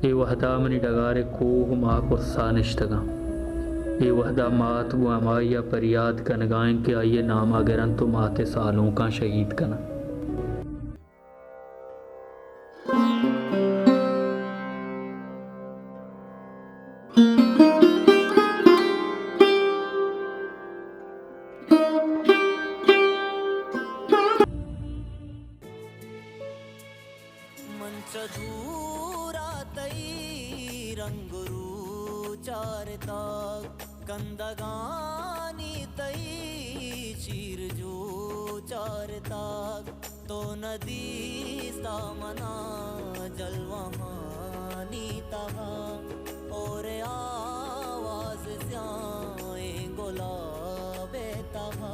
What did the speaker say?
ए वहदा money डगारे कोह मा को सानिश्तगा ए वहदा मात गुआमाया परियाद कनगाएं के आइए नाम अगरन तो माते सालों का शहीद कना। मंचधूरा तई रंगरू चारता कंदगानी तई चिरजू चारता तो नदी सामना जलवहानी तहा और आवाज स्याए गुलाबे तहा।